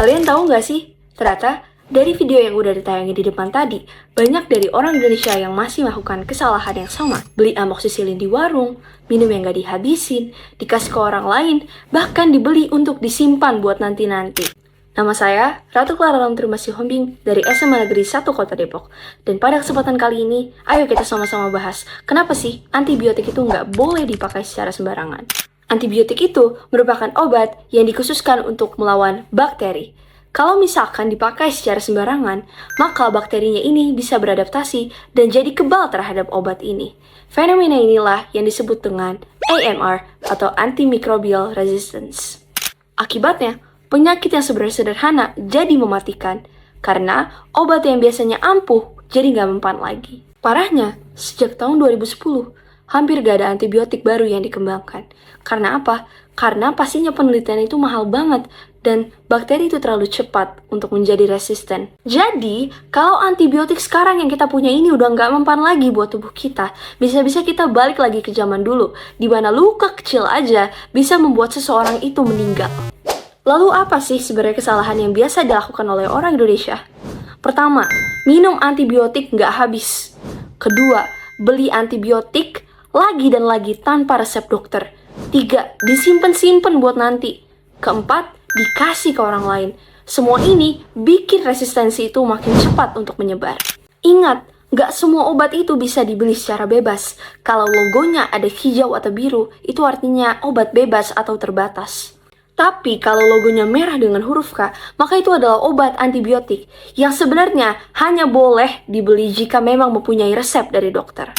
Kalian tahu nggak sih? Ternyata dari video yang udah ditayangin di depan tadi, banyak dari orang Indonesia yang masih melakukan kesalahan yang sama. Beli amoxicillin di warung, minum yang nggak dihabisin, dikasih ke orang lain, bahkan dibeli untuk disimpan buat nanti-nanti. Nama saya Ratu Clara Lamtri Sihombing dari SMA Negeri 1 Kota Depok. Dan pada kesempatan kali ini, ayo kita sama-sama bahas kenapa sih antibiotik itu nggak boleh dipakai secara sembarangan. Antibiotik itu merupakan obat yang dikhususkan untuk melawan bakteri. Kalau misalkan dipakai secara sembarangan, maka bakterinya ini bisa beradaptasi dan jadi kebal terhadap obat ini. Fenomena inilah yang disebut dengan AMR atau antimicrobial resistance. Akibatnya, penyakit yang sebenarnya sederhana jadi mematikan karena obat yang biasanya ampuh jadi nggak mempan lagi. Parahnya, sejak tahun 2010, hampir gak ada antibiotik baru yang dikembangkan. Karena apa? Karena pastinya penelitian itu mahal banget dan bakteri itu terlalu cepat untuk menjadi resisten. Jadi, kalau antibiotik sekarang yang kita punya ini udah nggak mempan lagi buat tubuh kita, bisa-bisa kita balik lagi ke zaman dulu, di mana luka kecil aja bisa membuat seseorang itu meninggal. Lalu apa sih sebenarnya kesalahan yang biasa dilakukan oleh orang Indonesia? Pertama, minum antibiotik nggak habis. Kedua, beli antibiotik lagi dan lagi tanpa resep dokter. 3, disimpan-simpan buat nanti. Keempat, dikasih ke orang lain. Semua ini bikin resistensi itu makin cepat untuk menyebar. Ingat, nggak semua obat itu bisa dibeli secara bebas. Kalau logonya ada hijau atau biru, itu artinya obat bebas atau terbatas. Tapi kalau logonya merah dengan huruf K, maka itu adalah obat antibiotik yang sebenarnya hanya boleh dibeli jika memang mempunyai resep dari dokter.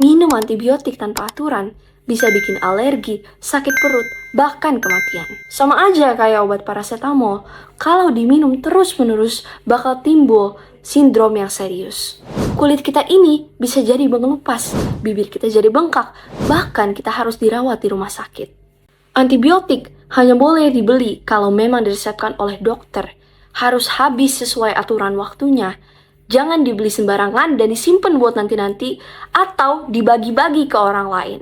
Minum antibiotik tanpa aturan bisa bikin alergi, sakit perut, bahkan kematian. Sama aja kayak obat paracetamol, kalau diminum terus-menerus bakal timbul sindrom yang serius. Kulit kita ini bisa jadi mengelupas, bibir kita jadi bengkak, bahkan kita harus dirawat di rumah sakit. Antibiotik hanya boleh dibeli kalau memang diresepkan oleh dokter. Harus habis sesuai aturan waktunya. Jangan dibeli sembarangan dan disimpan buat nanti-nanti atau dibagi-bagi ke orang lain.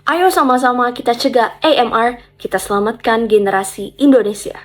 Ayo sama-sama kita cegah AMR, kita selamatkan generasi Indonesia.